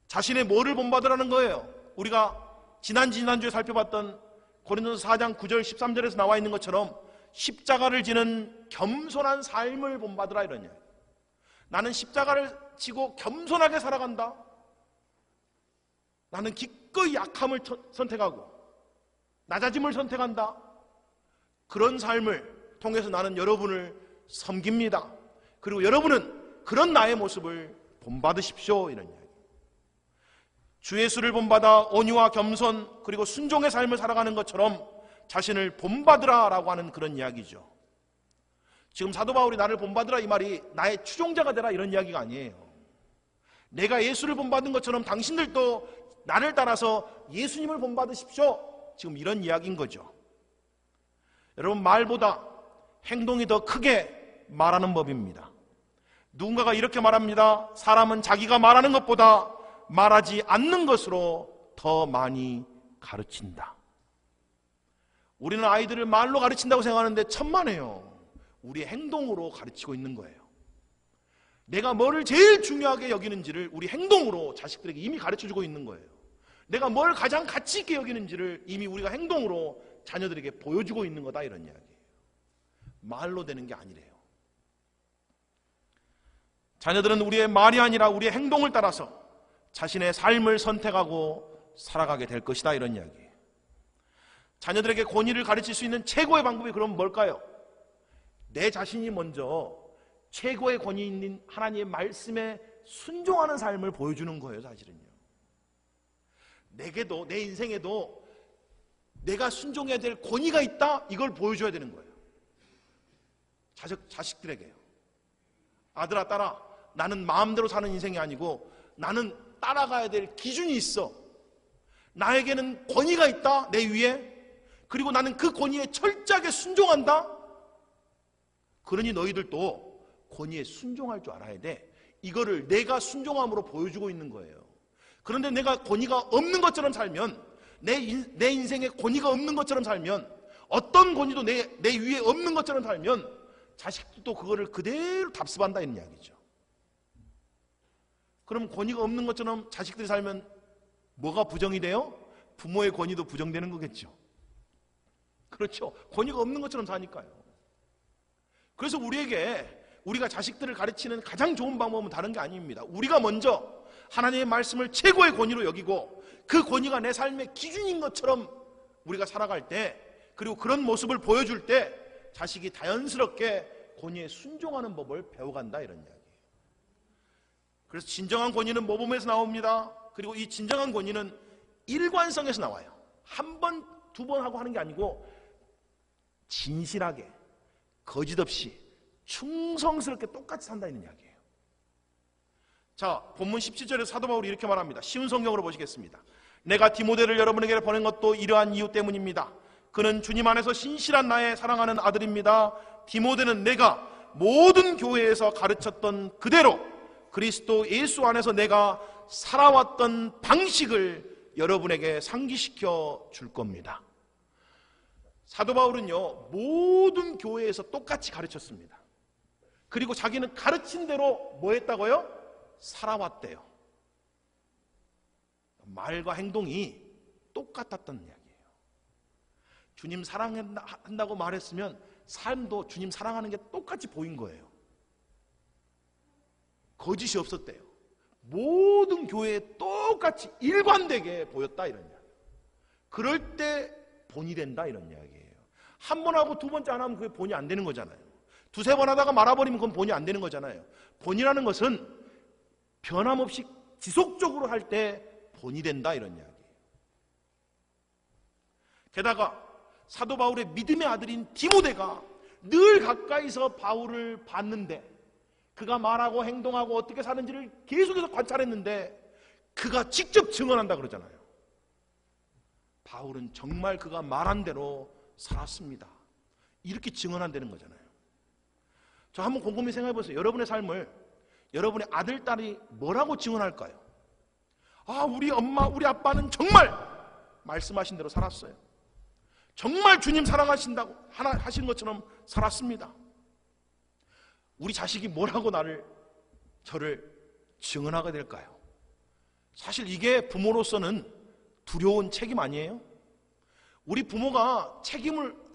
자신의 뭐를 본받으라는 거예요? 우리가 지난주에 살펴봤던 고린도서 4장 9절 13절에서 나와 있는 것처럼 십자가를 지는 겸손한 삶을 본받으라 이런 이야기. 나는 십자가를 지고 겸손하게 살아간다. 나는 기꺼이 약함을 선택하고 낮아짐을 선택한다. 그런 삶을 통해서 나는 여러분을 섬깁니다. 그리고 여러분은 그런 나의 모습을 본받으십시오 이런 이야기. 주 예수를 본받아 온유와 겸손 그리고 순종의 삶을 살아가는 것처럼 자신을 본받으라라고 하는 그런 이야기죠. 지금 사도 바울이 나를 본받으라 이 말이 나의 추종자가 되라 이런 이야기가 아니에요. 내가 예수를 본받은 것처럼 당신들도 나를 따라서 예수님을 본받으십시오. 지금 이런 이야기인 거죠. 여러분, 말보다 행동이 더 크게 말하는 법입니다. 누군가가 이렇게 말합니다. 사람은 자기가 말하는 것보다 말하지 않는 것으로 더 많이 가르친다. 우리는 아이들을 말로 가르친다고 생각하는데 천만에요. 우리의 행동으로 가르치고 있는 거예요. 내가 뭐를 제일 중요하게 여기는지를 우리 행동으로 자식들에게 이미 가르쳐주고 있는 거예요. 내가 뭘 가장 가치 있게 여기는지를 이미 우리가 행동으로 자녀들에게 보여주고 있는 거다 이런 이야기예요. 말로 되는 게 아니래요. 자녀들은 우리의 말이 아니라 우리의 행동을 따라서 자신의 삶을 선택하고 살아가게 될 것이다 이런 이야기예요. 자녀들에게 권위를 가르칠 수 있는 최고의 방법이 그럼 뭘까요? 내 자신이 먼저 최고의 권위 있는 하나님의 말씀에 순종하는 삶을 보여주는 거예요. 사실은요. 내게도 내 인생에도 내가 순종해야 될 권위가 있다 이걸 보여줘야 되는 거예요. 자식들에게요. 아들아 딸아, 나는 마음대로 사는 인생이 아니고 나는 따라가야 될 기준이 있어. 나에게는 권위가 있다 내 위에. 그리고 나는 그 권위에 철저하게 순종한다. 그러니 너희들도 권위에 순종할 줄 알아야 돼. 이거를 내가 순종함으로 보여주고 있는 거예요. 그런데 내가 권위가 없는 것처럼 살면, 내 인생에 권위가 없는 것처럼 살면, 어떤 권위도 내 위에 없는 것처럼 살면 자식들도 그거를 그대로 답습한다 이런 이야기죠. 그럼 권위가 없는 것처럼 자식들이 살면 뭐가 부정이 돼요? 부모의 권위도 부정되는 거겠죠. 그렇죠. 권위가 없는 것처럼 사니까요. 그래서 우리가 자식들을 가르치는 가장 좋은 방법은 다른 게 아닙니다. 우리가 먼저 하나님의 말씀을 최고의 권위로 여기고 그 권위가 내 삶의 기준인 것처럼 우리가 살아갈 때, 그리고 그런 모습을 보여줄 때 자식이 자연스럽게 권위에 순종하는 법을 배워간다 이런 이야기예요. 그래서 진정한 권위는 모범에서 나옵니다. 그리고 이 진정한 권위는 일관성에서 나와요. 한 번, 두 번 하고 하는 게 아니고 진실하게, 거짓 없이 충성스럽게 똑같이 산다는 이야기예요. 자, 본문 17절에 사도 바울이 이렇게 말합니다. 쉬운 성경으로 보시겠습니다. 내가 디모데를 여러분에게 보낸 것도 이러한 이유 때문입니다. 그는 주님 안에서 신실한 나의 사랑하는 아들입니다. 디모데는 내가 모든 교회에서 가르쳤던 그대로 그리스도 예수 안에서 내가 살아왔던 방식을 여러분에게 상기시켜 줄 겁니다. 사도 바울은요, 모든 교회에서 똑같이 가르쳤습니다. 그리고 자기는 가르친 대로 뭐 했다고요? 살아왔대요. 말과 행동이 똑같았던 이야기예요. 주님 사랑한다고 말했으면 삶도 주님 사랑하는 게 똑같이 보인 거예요. 거짓이 없었대요. 모든 교회에 똑같이 일관되게 보였다 이런 이야기예요. 그럴 때 본이 된다 이런 이야기예요. 한 번 하고 두 번째 안 하면 그게 본이 안 되는 거잖아요. 두세 번 하다가 말아버리면 그건 본이 안 되는 거잖아요. 본이라는 것은 변함없이 지속적으로 할 때 본이 된다 이런 이야기예요. 게다가 사도 바울의 믿음의 아들인 디모데가 늘 가까이서 바울을 봤는데 그가 말하고 행동하고 어떻게 사는지를 계속해서 관찰했는데 그가 직접 증언한다 그러잖아요. 바울은 정말 그가 말한 대로 살았습니다. 이렇게 증언한다는 거잖아요. 저 한번 곰곰이 생각해 보세요. 여러분의 삶을 여러분의 아들, 딸이 뭐라고 증언할까요? 아, 우리 엄마, 우리 아빠는 정말 말씀하신 대로 살았어요. 정말 주님 사랑하신다고 하신 것처럼 살았습니다. 우리 자식이 뭐라고 저를 증언하게 될까요? 사실 이게 부모로서는 두려운 책임 아니에요? 우리 부모가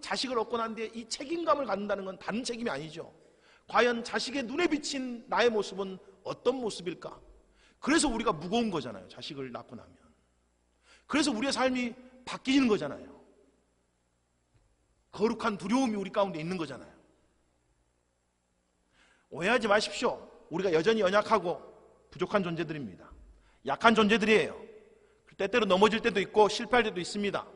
자식을 얻고 난 뒤에 이 책임감을 갖는다는 건 다른 책임이 아니죠. 과연 자식의 눈에 비친 나의 모습은 어떤 모습일까? 그래서 우리가 무거운 거잖아요. 자식을 낳고 나면. 그래서 우리의 삶이 바뀌는 거잖아요. 거룩한 두려움이 우리 가운데 있는 거잖아요. 오해하지 마십시오. 우리가 여전히 연약하고 부족한 존재들입니다. 약한 존재들이에요. 때때로 넘어질 때도 있고 실패할 때도 있습니다.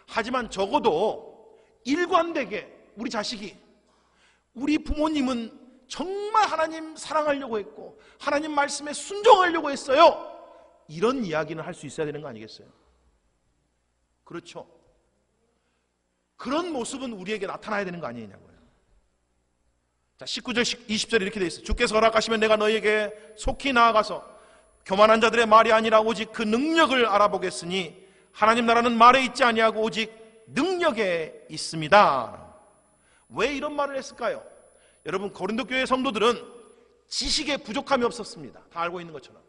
하지만 적어도 일관되게 우리 자식이 우리 부모님은 정말 하나님 사랑하려고 했고 하나님 말씀에 순종하려고 했어요. 이런 이야기는 할 수 있어야 되는 거 아니겠어요? 그렇죠. 그런 모습은 우리에게 나타나야 되는 거 아니냐고요. 자, 19절 20절에 이렇게 되어 있어요. 주께서 허락하시면 내가 너희에게 속히 나아가서 교만한 자들의 말이 아니라 오직 그 능력을 알아보겠으니 하나님 나라는 말에 있지 아니하고 오직 능력에 있습니다. 왜 이런 말을 했을까요? 여러분, 고린도 교회 성도들은 지식에 부족함이 없었습니다. 다 알고 있는 것처럼.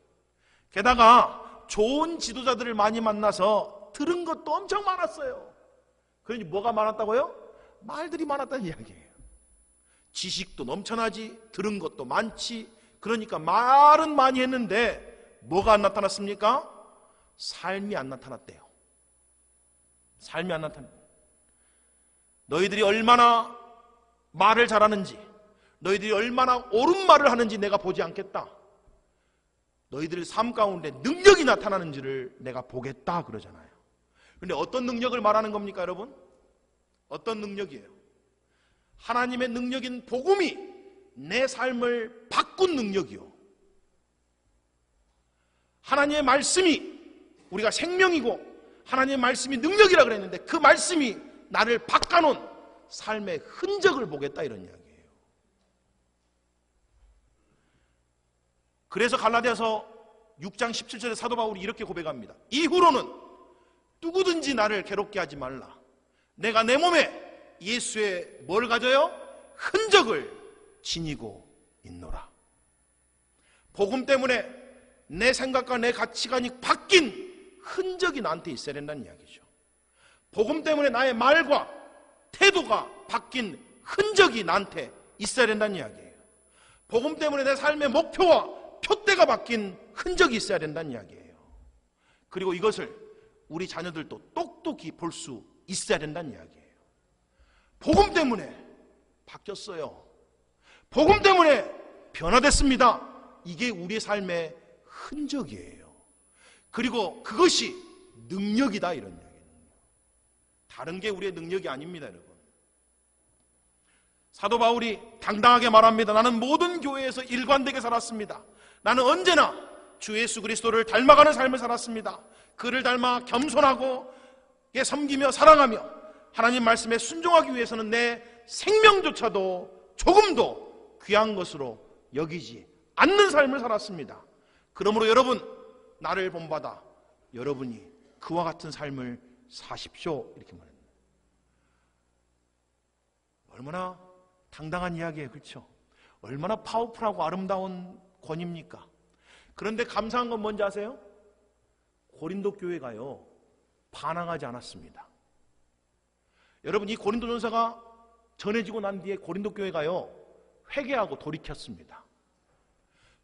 게다가 좋은 지도자들을 많이 만나서 들은 것도 엄청 많았어요. 그러니 뭐가 많았다고요? 말들이 많았다는 이야기예요. 지식도 넘쳐나지, 들은 것도 많지. 그러니까 말은 많이 했는데 뭐가 안 나타났습니까? 삶이 안 나타났대요. 삶이 안 나타났대요. 너희들이 얼마나 말을 잘하는지, 너희들이 얼마나 옳은 말을 하는지 내가 보지 않겠다. 너희들 삶 가운데 능력이 나타나는지를 내가 보겠다 그러잖아요. 그런데 어떤 능력을 말하는 겁니까, 여러분? 어떤 능력이에요? 하나님의 능력인 복음이 내 삶을 바꾼 능력이요. 하나님의 말씀이 우리가 생명이고 하나님의 말씀이 능력이라 그랬는데 그 말씀이 나를 바꿔놓은 삶의 흔적을 보겠다 이런 이야기예요. 그래서 갈라디아서 6장 17절에 사도 바울이 이렇게 고백합니다. 이후로는 누구든지 나를 괴롭게 하지 말라. 내가 내 몸에 예수의 뭘 가져요? 흔적을 지니고 있노라. 복음 때문에 내 생각과 내 가치관이 바뀐 흔적이 나한테 있어야 된다는 이야기죠. 복음 때문에 나의 말과 태도가 바뀐 흔적이 나한테 있어야 된다는 이야기예요. 복음 때문에 내 삶의 목표와 표대가 바뀐 흔적이 있어야 된다는 이야기예요. 그리고 이것을 우리 자녀들도 똑똑히 볼 수 있어야 된다는 이야기예요. 복음 때문에 바뀌었어요. 복음 때문에 변화됐습니다. 이게 우리의 삶의 흔적이에요. 그리고 그것이 능력이다 이런 이야기예요. 다른 게 우리의 능력이 아닙니다, 여러분. 사도 바울이 당당하게 말합니다. 나는 모든 교회에서 일관되게 살았습니다. 나는 언제나 주 예수 그리스도를 닮아가는 삶을 살았습니다. 그를 닮아 겸손하고 섬기며 사랑하며 하나님 말씀에 순종하기 위해서는 내 생명조차도 조금도 귀한 것으로 여기지 않는 삶을 살았습니다. 그러므로 여러분, 나를 본받아 여러분이 그와 같은 삶을 사십시오. 이렇게 말합니다. 얼마나 당당한 이야기예요. 그렇죠? 얼마나 파워풀하고 아름다운 권위입니까? 그런데 감사한 건 뭔지 아세요? 고린도 교회가요, 반항하지 않았습니다. 여러분, 이 고린도전서가 전해지고 난 뒤에 고린도 교회가요, 회개하고 돌이켰습니다.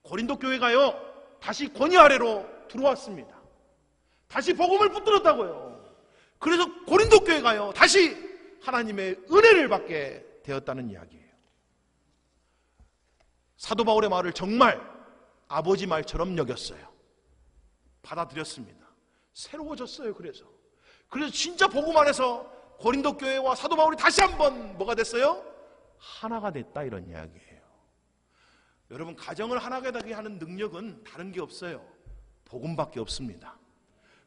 고린도 교회가요, 다시 권위 아래로 들어왔습니다. 다시 복음을 붙들었다고요. 그래서 고린도 교회가요, 다시 하나님의 은혜를 받게 되었다는 이야기예요. 사도 바울의 말을 정말 아버지 말처럼 여겼어요. 받아들였습니다. 새로워졌어요. 그래서 진짜 복음 안에서 고린도 교회와 사도 바울이 다시 한번 뭐가 됐어요? 하나가 됐다, 이런 이야기예요. 여러분, 가정을 하나가 되게 하는 능력은 다른 게 없어요. 복음밖에 없습니다.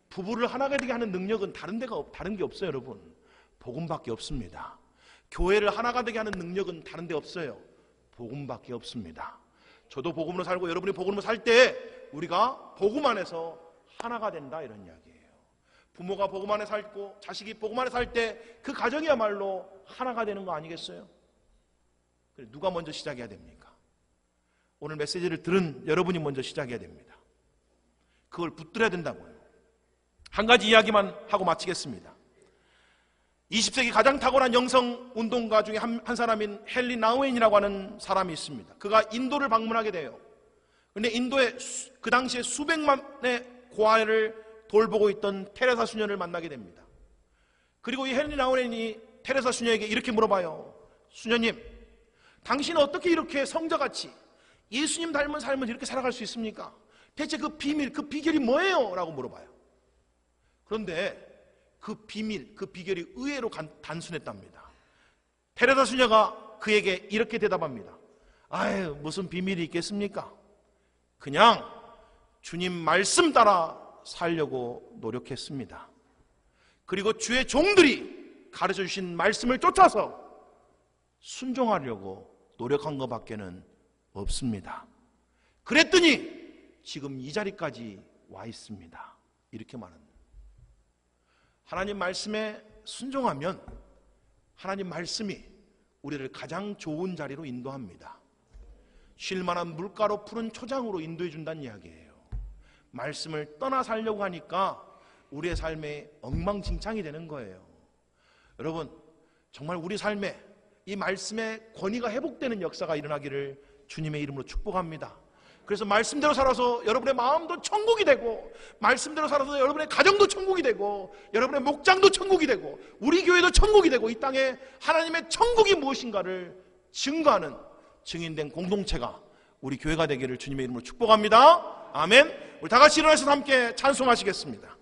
부부를 하나가 되게 하는 능력은 다른 게 없어요. 여러분, 복음밖에 없습니다. 교회를 하나가 되게 하는 능력은 다른 데 없어요. 복음밖에 없습니다. 저도 복음으로 살고 여러분이 복음으로 살 때 우리가 복음 안에서 하나가 된다, 이런 이야기예요. 부모가 복음 안에 살고 자식이 복음 안에 살 때 그 가정이야말로 하나가 되는 거 아니겠어요? 누가 먼저 시작해야 됩니까? 오늘 메시지를 들은 여러분이 먼저 시작해야 됩니다. 그걸 붙들어야 된다고요. 한 가지 이야기만 하고 마치겠습니다. 20세기 가장 탁월한 영성 운동가 중에 한 사람인 헨리 나우엔이라고 하는 사람이 있습니다. 그가 인도를 방문하게 돼요. 그런데 인도에 그 당시에 수백만의 고아를 돌보고 있던 테레사 수녀를 만나게 됩니다. 그리고 이 헨리 나우엔이 테레사 수녀에게 이렇게 물어봐요. 수녀님, 당신은 어떻게 이렇게 성자같이 예수님 닮은 삶을 이렇게 살아갈 수 있습니까? 대체 그 비밀, 그 비결이 뭐예요? 라고 물어봐요. 그런데 그 비밀, 그 비결이 의외로 단순했답니다. 테레사 수녀가 그에게 이렇게 대답합니다. 아유, 무슨 비밀이 있겠습니까? 그냥 주님 말씀 따라 살려고 노력했습니다. 그리고 주의 종들이 가르쳐 주신 말씀을 쫓아서 순종하려고 노력한 것밖에는 없습니다. 그랬더니 지금 이 자리까지 와 있습니다. 이렇게 말합니다. 하나님 말씀에 순종하면 하나님 말씀이 우리를 가장 좋은 자리로 인도합니다. 쉴만한 물가로 푸른 초장으로 인도해 준다는 이야기예요. 말씀을 떠나 살려고 하니까 우리의 삶에 엉망진창이 되는 거예요. 여러분, 정말 우리 삶에 이 말씀의 권위가 회복되는 역사가 일어나기를 주님의 이름으로 축복합니다. 그래서 말씀대로 살아서 여러분의 마음도 천국이 되고, 말씀대로 살아서 여러분의 가정도 천국이 되고, 여러분의 목장도 천국이 되고, 우리 교회도 천국이 되고, 이 땅에 하나님의 천국이 무엇인가를 증거하는 증인된 공동체가 우리 교회가 되기를 주님의 이름으로 축복합니다. 아멘. 우리 다 같이 일어나서 함께 찬송하시겠습니다.